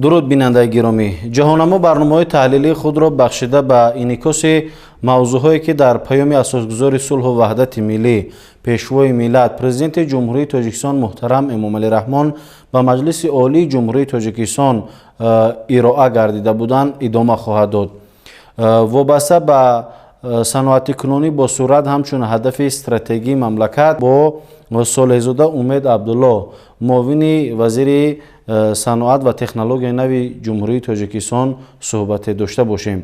درود بیننده گرامی، جهانما برنامه‌های تحلیلی خود را بخشیده به انعکاس موضوعهایی که در پیام اساسگذار صلح و وحدت ملی پیشوای ملت پرزیدنت جمهوری تاجیکستان محترم امامعلی رحمان به مجلس عالی جمهوری تاجیکستان ارائه گردیده بودند ادامه خواهد داد. وابسته به صنعت کنونی با سرعت همچون هدف استراتژی مملکت با صالح‌زاده امید عبدالله معاون وزیر صنعت و تکنولوژی نو جمهوری تاجیکستان صحبت داشته باشیم.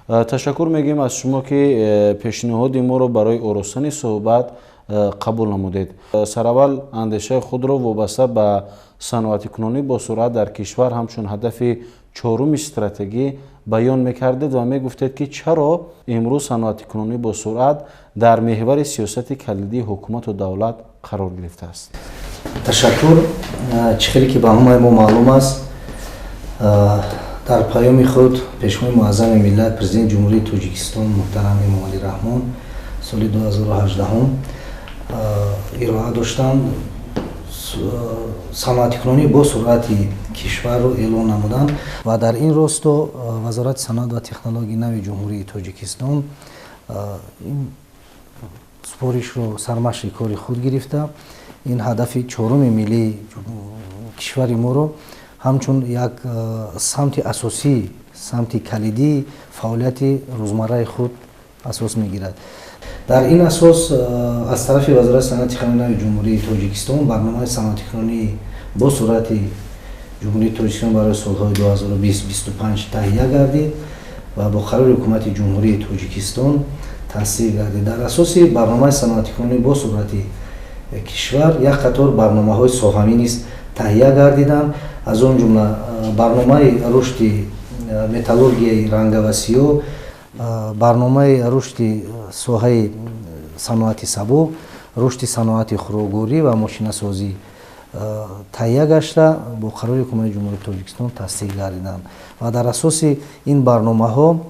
تشکر میگیم از شما که پیشنهاد ما رو برای آراستن صحبت قبول نمودید. سراول اندیشه خود را وابسته به صنعت کنونی با سرعت در کشور همچون هدف چهارم استراتژی بیان میکردید و میگفتید که چرا امروز صنعت کنونی با سرعت در محور سیاست کلیدی حکومت و دولت قرار گرفته است. تشکر. چیزی که به همه ما معلوم است، در پیام خود پیشوای معظم ملت پرزیدنت جمهوری تاجیکستان محترم امامعلی رحمان سال 2018 ارائه داشتند. صنعت کنونی با سرعت کشور رو اعلان نمودند و در این راستا وزارت صنعت و تکنولوژی نو جمهوری تاجیکستان این سپارش رو سرمشق کاری خود گرفته. این هدف چهارم ملی کشور ما رو همچون یک سمت اساسی، سمت کلیدی فعالیت روزمره خود اساس میگیرد. در این اساس از طرف وزارت صنعت تکنولوژی جمهوری تاجیکستان برنامه صنعت کنونی با سرعت جمهوری تاجیکستان برای سالهای 2020-2025 تهیه گردید و با قرار حکومت جمهوری تاجیکستان تصدیق گردید. در اساس برنامه صنعت کنونی با سرعت کشور یک قطار برنامه‌های ساهمی نیز تهیه گردیدند. از آن جمله برنامه رشد متالورژی رنگ و سیاه، برنامه رشد ساحه صنعت سبک، رشد صنعت خوراک‌گوری و ماشین‌سازی تهیه گشته با قرار حکومت جمهوری تاجیکستان تصدیق گردیدند و در اساس این برنامه‌ها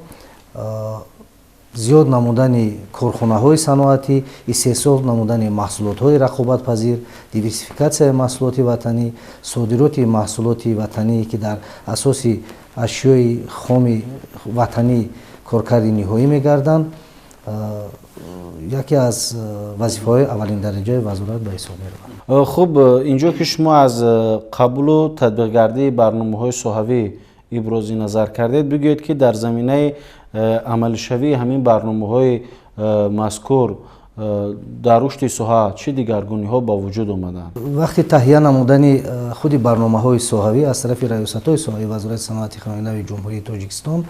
زیاد نمودن کارخانه‌های صنعتی، استحصال نمودن محصولات‌های رقابت‌پذیر، دیورسیفیکاسیای محصولات وطنی، صادرات محصولات وطنی که در اساس اشیای خام وطنی کارکرد نهایی می‌گردند، یکی از وظیفه‌های اولین درجه وزارت به حساب می‌رود. خب اینجا که شما از قبول و تطبیق گردی برنامه‌های ساحوی ابراز نظر کردید، بگویید که در زمینه عمل شوی همین برنامه‌های مذکور در رشد ساحه چه دیگرگونی‌ها با وجود آمدند؟ وقتی تهیه نمودن خود برنامه‌های ساحوی از طرف ریاست‌های ساحه وزارت صنعت تکنولوژی جمهوری تاجیکستان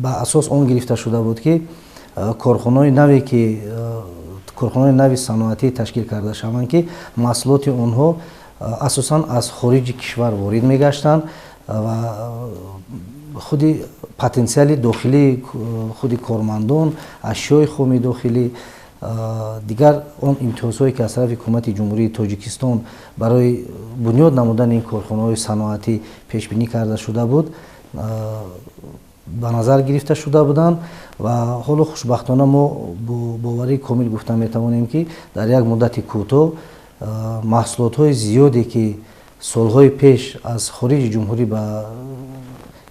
با اساس آن گرفته شده بود که کارخانه‌های نوی که کارخانه‌های نوی صنعتی تشکیل کرده شوند که محصولات آنها اساساً از خارج کشور وارد می‌گشتند و خود پتانسیل داخلی خود کارمندان، اشیای خام داخلی، دیگر آن امتیازهایی که از طرف حکومت جمهوری تاجیکستان برای بنیاد نمودن این کارخانه‌های صنعتی پیش بینی کرده شده بود به نظر گرفته شده بودند و حالا خوشبختانه ما با باوری کامل گفته میتوانیم که در یک مدت کوتاه محصولات‌های زیادی که سالهای پیش از خارج جمهوری به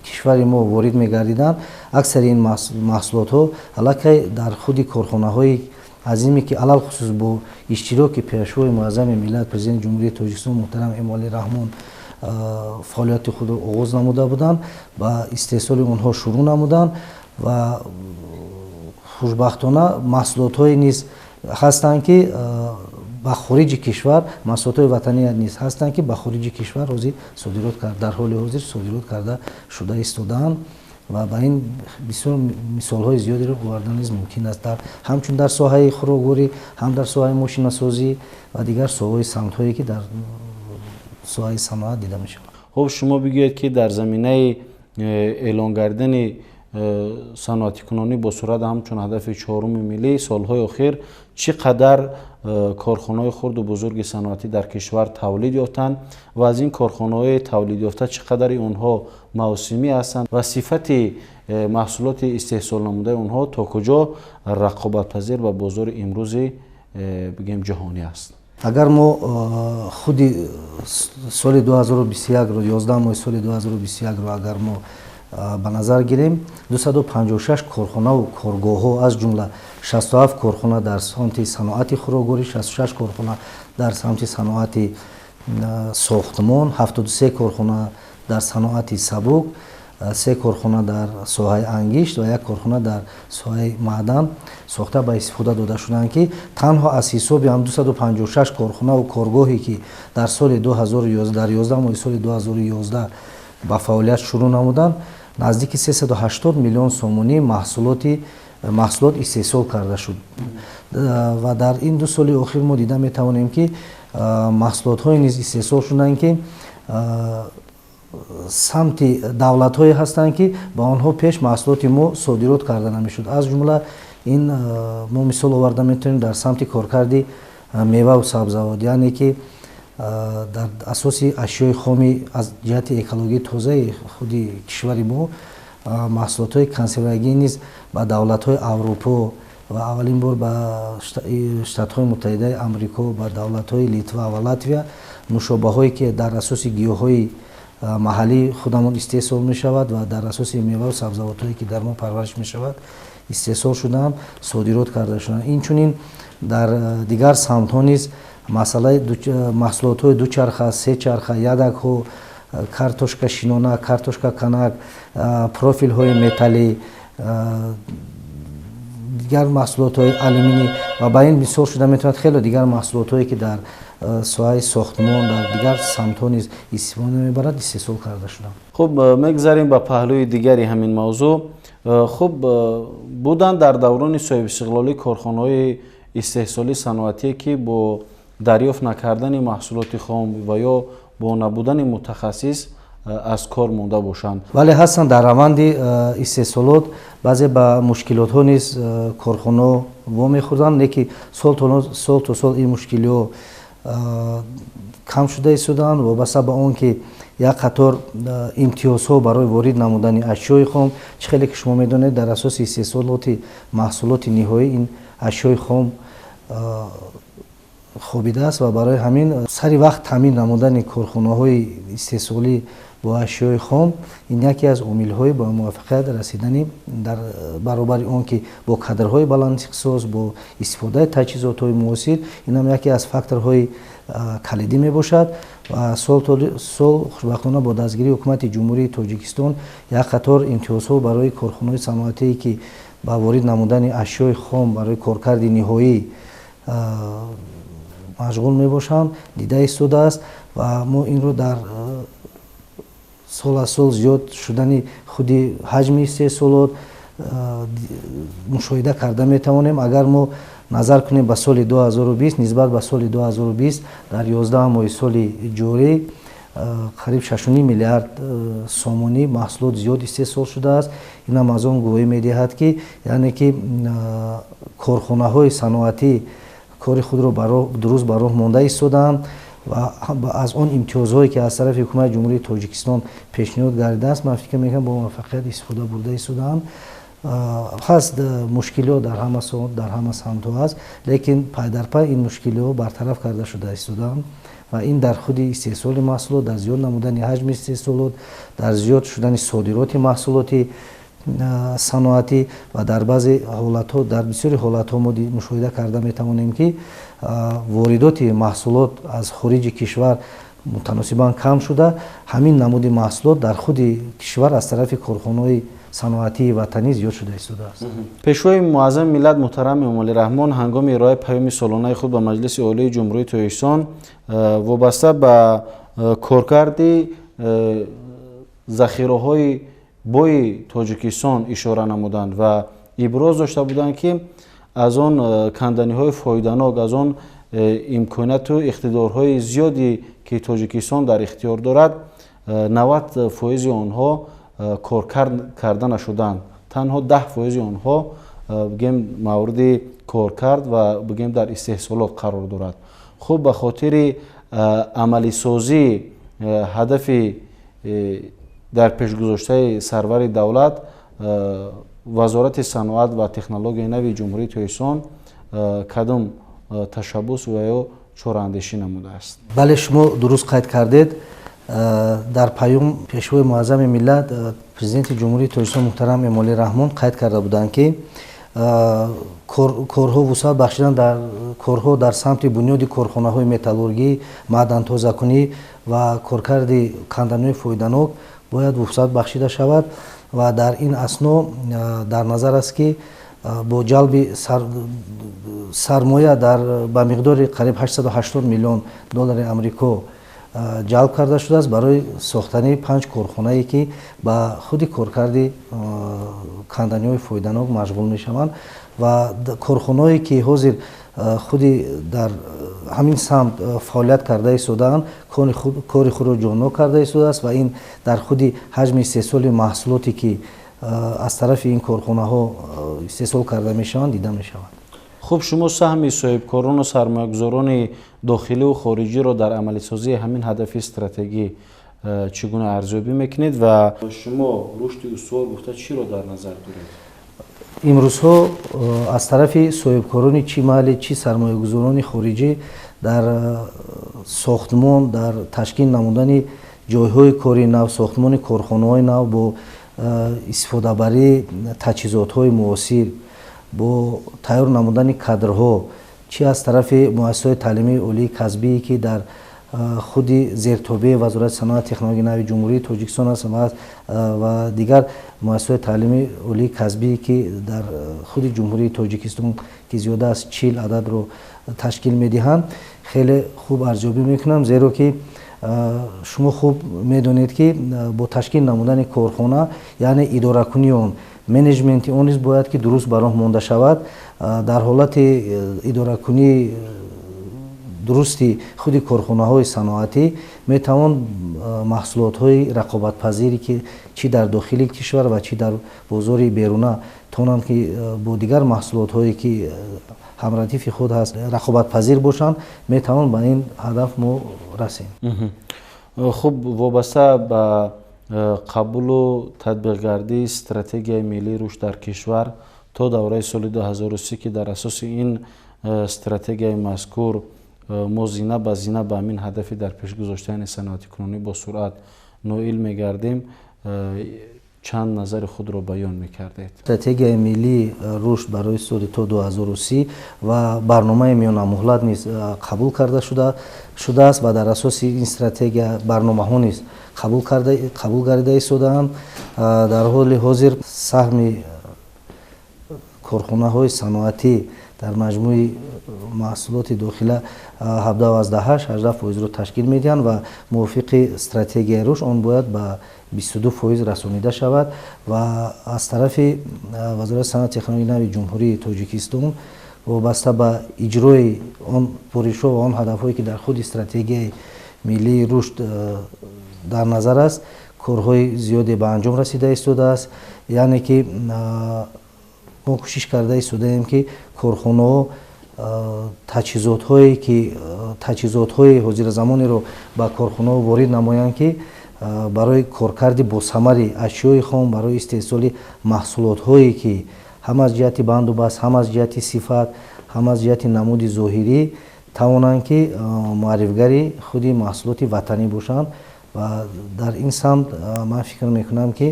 کشور ما وارد می‌گردیدند، اکثر این محصولات‌ها الکی در خود کارخانه‌های عظیمی که علل خصوص با اشتراک پیشوای معظم ملت پرزیدنت جمهوری تاجیکستان محترم امامعلی رحمان فعالیت خود را آغاز نموده بودند و استحصال آنها شروع نمودند و خوشبختانه محصولات‌های نیز هستند که به خارج کشور، محصولات وطنی نیز هستند که به خارج کشور حاضر صادرات کرده، در حال حاضر صادرات کرده شده ایستادند و به این بسیار مثال‌های زیادی را آوردن نیز ممکن است، همچون در ساحه خوراک‌گوری، هم در ساحه ماشین‌سازی و دیگر ساحه‌های صنعت‌هایی که در ساحه صنعت دیده می‌شود. خب شما بگویید که در زمینه اعلان کردن صنعت کنونی با سرعت همچون هدف چهارم ملی سالهای اخیر چقدر کارخانه‌های خرد و بزرگ صنعتی در کشور تولید یافتند و از این کارخانه‌های تولید یافته چقدر اونها موسمی هستند و صفت محصولات استحصال نموده اونها تا کجا رقابت پذیر و بازار امروزی بگیم جهانی است؟ агар мо худи соли 2021ро 11 моҳи соли 2021ро агар мо ба назар гирем 256 корхонаву коргоҳҳо аз ҷумла 67 корхона дар самти саноати хӯрокворӣ, 66 корхона дар самти саноати сохтмон, 73 корхона дар саноати сабук, 3 корхона дар соҳаи ангишт ва 1 корхона дар соҳаи маъдан сохта ба истифода дода шуданд ки танҳо аз ҳисоби ҳам 256 корхонаву коргоҳе ки дар соли 2011 дар 11 моҳи соли 2011 ба фаъолият шурӯъ намуданд наздики 380 миллион сомонӣ маҳсулот истеҳсол карда шуд ва дар ин ду соли охир мо дида метавонем ки маҳсулотҳое низ истеҳсол шуданд ки самти давлатҳое ҳастанд ки ба онҳо пеш маҳсулоти мо содирот карда намешуд. Аз ҷумла ин мо мисол оварда метавонем дар самти коркарди меваву сабзавот, яъне ки дар асоси ашёи хоми аз ҷиҳати экологии тозаи худи кишвари мо маҳсулотҳои консервагӣ низ ба давлатҳои Аврупо ва аввалин бор ба Штатҳои Муттаҳидаи Амрико, ба давлатҳои Литва ва Латвия нушобаҳое ки дар асоси гиёҳҳои маҳаллӣ худамон истеҳсол мешавад ва дар асоси меваву сабзавотҳое ки дар мо парвариш мешавад истеҳсол шудаанд, содирот карда шуданд. Инчунин дар дигар самтҳо низ масъалаи маҳсулотҳои дучарха, сечарха, ядакҳо, картошка шинона, картошка канак, профилҳои металлӣ, дигар маҳсулотҳои алюминӣ ва ба ин мисол шуда метавонад хеле дигар маҳсулотҳое ки дар соҳаи сохтмон дар дигар самтҳо низ истифода мебарад истеҳсол карда шуданд. хуб мегзарем ба паҳлӯи дигари ҳамин мавзӯъ. хуб буданд дар даврони соҳибистиқлолӣ корхонаҳои истеҳсолии саноатие ки бо дарёфт накардани маҳсулоти хом ва ё бо набудани мутахассис аз кор монда бошанд. Вале ҳастанд дар раванди истеҳсолот баъзе ба мушкилотҳо низ корхонаҳо вомехӯрданд, леки сол то сол ин мушкилиҳо кам шуда истодаанд вобаста ба он ки як қатор имтиёзҳо барои ворид намудани ашёи хом чӣ хеле ки шумо медонед дар асоси истеҳсолоти маҳсулоти ниҳоӣ ин ашёи хом хобидааст ва барои ҳамин сари вақт таъмин намудани корхонаҳои истеҳсолӣ бо ашёи хом ин яке аз омилҳои ба муваффақият расидани дар баробари он ки бо кадрҳои баландихсос бо истифодаи таҷҳизотҳои муосир ин ҳам яке аз факторҳои калидӣ мебошад ва сол хушбахтона бо дастгирии ҳукумати ҷумҳурии Тоҷикистон як қатор имтиёзҳо барои корхонаҳои саноатие ки ба ворид намудани ашёи хом барои коркарди ниҳоӣ машғул мебошанд дида истодааст ва мо инро дар сол аз сол зиёд шудани худи ҳаҷми истеҳсолот мушоҳида карда метавонем. Агар мо назар кунем ба соли 2020 нисбат ба соли 2020 дар 11 моҳи соли ҷорӣ қариб 6.5 миллиард сомонӣ маҳсулот зиёд истеҳсол шудааст. ин ҳам аз он гувоҳӣ медиҳад ки яъне ки корхонаҳои саноатӣ кори худро дуруст ба роҳ монда истодаанд ва аз он имтиёзҳое ки аз тарафи ҳукумати ҷумҳурии Тоҷикистон пешниҳод гардидааст ман фикр мекунам бо муваффақият истифода бурда истодаанд. ҳаст мушкилиҳо дар ҳама самтҳо ҳаст, лекин пай дар пай ин мушкилиҳо бартараф карда шуда истодаанд ва ин дар худи истеҳсоли маҳсулот, дар зиёд намудани ҳаҷми истеҳсолот, дар зиёд шудани содироти маҳсулоти саноатӣ ва дар баъзе ҳолатҳо дар бисёри ҳолатҳо мо мушоҳида карда метавонем ки воридоти маҳсулот аз хориҷи кишвар мутаносибан кам шуда ҳамин намуди маҳсулот дар худи кишвар аз тарафи корхонаҳои саноатии ватанӣ зиёд шуда истодааст. пешвои муаззами миллат муҳтарам Эмомалӣ Раҳмон ҳангоми ироаи паёми солонаи худ ба Маҷлиси Олии Ҷумҳурии Тоҷикистон вобаста ба коркарди захираҳои бои Тоҷикистон ишора намуданд ва иброз дошта буданд ки аз он канданиҳои фоиданок, аз он имконияту иқтидорҳои зиёде ки Тоҷикистон дар ихтиёр дорад 90% онҳо коркар карда нашуданд. танҳо 10% онҳо бигем мавриди коркард ва бигем дар истеҳсолот қарор дорад. хуб ба хотири амалисозии ҳадафи дар пешгузоштаи сарвари давлат вазорати саноат ва технологияи нави ҷумҳурии Тоҷикистон кадом ташаббус ва ё чораандешӣ намудааст. бале шумо дуруст қайд кардед. дар паём пешвои муаззами миллат президенти ҷумҳурии тоҷикистон муҳтарам эмомалӣ раҳмон қайд карда буданд ки корҳо вусъат бахшидан дар корҳо дар самти бунёди корхонаҳои металлургӣ, маъдантозакунӣ ва коркарди канданои фоиданок бояд вусъат бахшида шавад ва дар ин асно дар назар аст ки бо ҷалби сармоя ба миқдори қариб 880 миллион доллари амрико ҷалб карда шудааст барои сохтани 5 корхонае ки ба худи коркарди канданиҳои фоиданок машғул мешаванд ва корхонаҳое ки ҳозир худи дар ҳамин самт фаъолият карда истодаанд кори худро ҷоннок карда истодааст ва ин дар худи ҳаҷми истеҳсоли маҳсулоте ки аз тарафи ин корхонаҳо истеҳсол карда мешаванд дида мешавад. хуб, шумо саҳми соҳибкорону сармоягузорони дохиливу хориҷиро дар амалисозии ҳамин ҳадафи стратегӣ чӣ гуна арзёбӣ мекунед ва шумо рушди устувор гуфта чиро дар назар доред? имрӯзҳо аз тарафи соҳибкорони чӣ маҳаллӣ чӣ сармоягузорони хориҷӣ дар сохтмон дар ташкил намудани ҷойҳои кори нав, сохтмони корхонаҳои нав бо истифодабарии таҷҳизотҳои муосир, бо тайёр намудани кадрҳо, чӣ аз тарафи муассисаҳои таълимии олии касбие ки дар худи зертобии вазорати саноати технологияи нави ҷумҳурии тоҷикистон аст ва дигар муассисаҳои таълимии олии касбие ки дар худи ҷумҳурии тоҷикистон ки зиёда аз 40 ададро ташкил медиҳанд, хеле хуб арзёбӣ мекунанд, зеро ки шумо хуб медонед ки бо ташкил намудани корхона яъне идоракунии он, менеҷменти он низ бояд ки дуруст бар роҳ монда шавад. дар ҳолати идоракунии дурусти худи корхонаҳои саноатӣ метавон маҳсулотҳои рақобатпазире ки чӣ дар дохили кишвар ва чӣ дар бозори беруна тавонанд ки бо дигар маҳсулотҳое ки ҳамрадифи худ ҳаст рақобатпазир бошанд, метавон ба ин ҳадаф мо расем. хуб, вобаста ба қабулу татбиқгардии стратегияи миллии рушд дар кишвар то давраи соли 2030 ки дар асоси ин стратегияи мазкур мо зина ба зина ба ҳамин ҳадафи дар пеш гузоштани саноатикунонӣ бо суръат ноил мегардем, чанд назари худро баён мекардед? стратегияи миллии рушд барои соли то 2030 ва барномаи миёнамуҳлат низ қабул карда шудааст ва дар асоси ин стратегия барномаҳо низ қабул гардида истодаанд. дар ҳоли ҳозир саҳми корхонаҳои саноатӣ дар маҷмӯи маҳсулоти дохила 17-18% ташкил медиҳанд ва мувофиқи стратегияи рушд он бояд ба 22% расонида шавад ва аз тарафи вазорати саноати технологияи нави ҷумҳурии тоҷикистон вобаста ба иҷрои он пуришҳо ва он ҳадафҳое ки дар худи стратегияи миллии рушд дар назар аст, корҳои зиёде ба анҷом расида истодааст. яъне ки мо кӯшиш карда истодаем ки корхонаҳо таҷҳизотҳои ҳозирзамонеро ба корхонаҳо ворид намоянд ки барои коркарди босамари ашёи хом, барои истеҳсоли маҳсулотҳое ки ҳам аз ҷиҳати банду баст, ҳам аз ҷиҳати сифат, ҳам аз ҷиҳати намуди зоҳирӣ тавонанд ки муаррифгари худи маҳсулоти ватанӣ бошанд ва дар ин самт ман фикр мекунам ки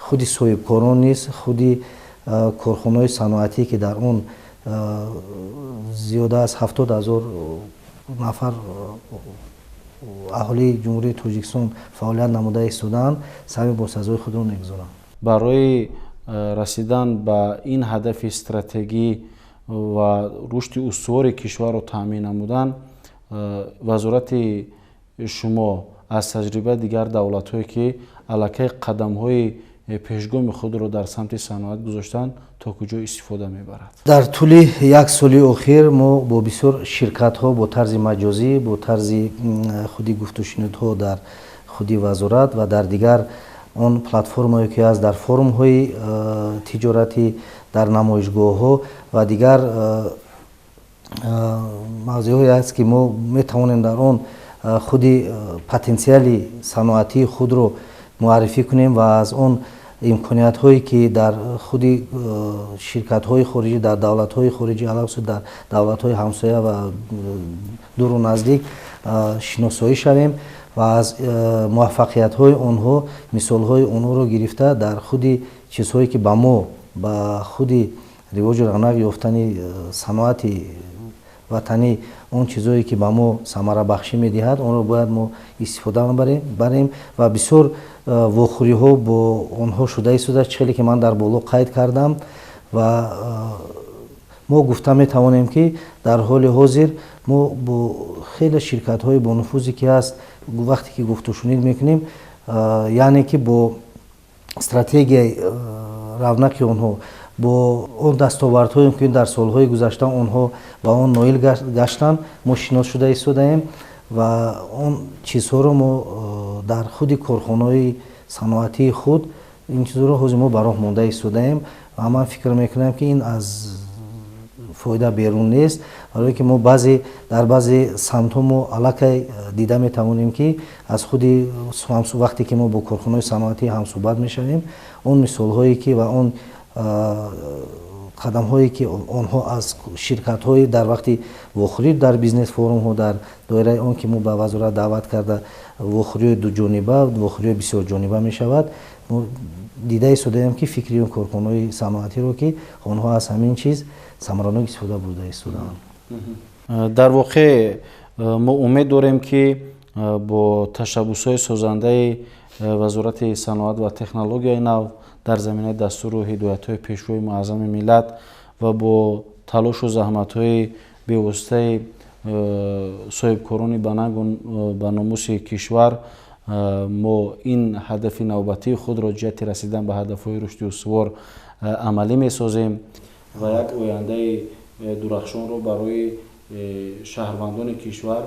худи соҳибкорон низ худи корхонаҳои саноатӣ ки дар он зиёда аз 70,000 нафар аҳолии ҷумҳурии тоҷикистон фаъолият намуда истодаанд, саҳми босазои худро мегузоранд. барои расидан ба ин ҳадафи стратегӣ ва рушди устувори кишварро таъмин намудан, вазорати шумо аз таҷрибаи дигар давлатҳое ки аллакай қадамҳои пешгоми худро дар самти саноат гузоштанд то куҷо истифода мебарад? дар тӯли як соли охир мо бо бисёр ширкатҳо бо тарзи маҷозӣ, бо тарзи худи гуфтушунудҳо дар худи вазорат ва дар дигар он платформае ки аст дар форумҳои тиҷоратӣ, дар намоишгоҳҳо ва дигар мавзеъҳое аст ки мо метавонем дар он худи потенсиали саноатии худро муаррифӣ кунем ва аз он имкониятҳое ки дар худи ширкатҳои хориҷӣ дар давлатҳои хориҷӣ алахусус дар давлатҳои ҳамсоя ва дуру наздик шиносоӣ шавем ва аз муваффақиятҳои онҳо мисолҳои онҳоро гирифта дар худи чизҳое ки ба мо ба худи ривоҷу равнақ ёфтани саноати ватанӣ он чизое ки ба мо самарабахшӣ медиҳад онро бояд мо истифода барем ва бисёр вохӯриҳо бо онҳо шуда истодааст чиеле ки ман дар боло қайд кардам ва мо гуфта метавонем ки дар ҳоли ҳозир мо бо хеле ширкатҳои бонуфузе ки ҳаст вақте ки гуфтушунид мекунем яъне ки бо стратегияи равнақи онҳо бо он дастовардҳое ки дар солҳои гузашта онҳо ба он ноил гаштанд мо шинос шуда истодаем ва он чизҳоро мо дар худи корхонаҳои саноатии худ ин чизҳоро ҳозир мо ба роҳ монда истодаем ва ман фикр мекунам ки ин аз фоида берун нест барое ки мо дар баъзе самтҳо мо аллакай дида метавонем ки аз худи вақте ки мо бо корхонаҳои саноатӣ ҳамсӯҳбат мешавем он мисолҳое ки ва он қадамҳое ки онҳо аз ширкатҳои дар вақти вохӯрӣ дар бизнес форумҳо дар доираи он ки мо ба вазорат даъват карда вохӯриҳои дуҷониба вохӯриҳои бисёрҷониба мешавад мо дида истодаем ки фикри он корхонаҳои саноатиро ки онҳо аз ҳамин чиз самаранок истифода бурда истодаанд. дар воқеъ мо умед дорем ки бо ташаббусҳои созандаи вазорати саноат ва технологияи нав дар заминаи дастуру ҳидоятҳои пешвои муаззами миллат ва бо талошу заҳматҳои бевоситаи соҳибкорони банангу ба номуси кишвар мо ин ҳадафи навбатии худро ҷиҳати расидан ба ҳадафҳои рушди устувор амалӣ месозем ва як ояндаи дурахшонро барои шаҳрвандони кишвар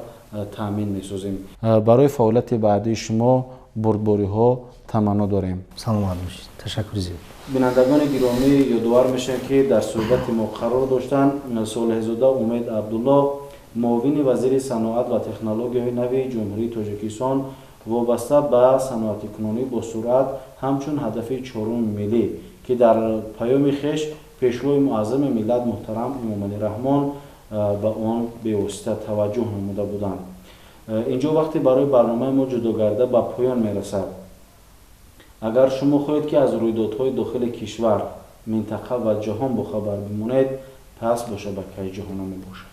таъмин месозем. Барои фаъолияти баъдии шумо бурдбориҳо таманно дорем. саломат бошед. ташаккури зиёд. бинандагони гиромӣ ёдовар мешавем ки дар суҳбати мо қарор доштанд солиҳзода умед абдулло муовини вазири саноат ва технологияҳои нави ҷумҳурии тоҷикистон вобаста ба саноатикунонӣ бо суръат ҳамчун ҳадафи чорум миллӣ ки дар паёми хеш пешвои муаззами миллат муҳтарам имомалираҳмон ба он бевосита таваҷҷӯҳ намуда буданд. инҷо вақте барои барномаи мо ҷудо гарда ба поён мерасад. агар шумо хоҳед ки аз рӯйдодҳои дохили кишвар минтақа ва ҷаҳон бохабар бимонед пас ба шабакаи ҷаҳонамӣ бошед.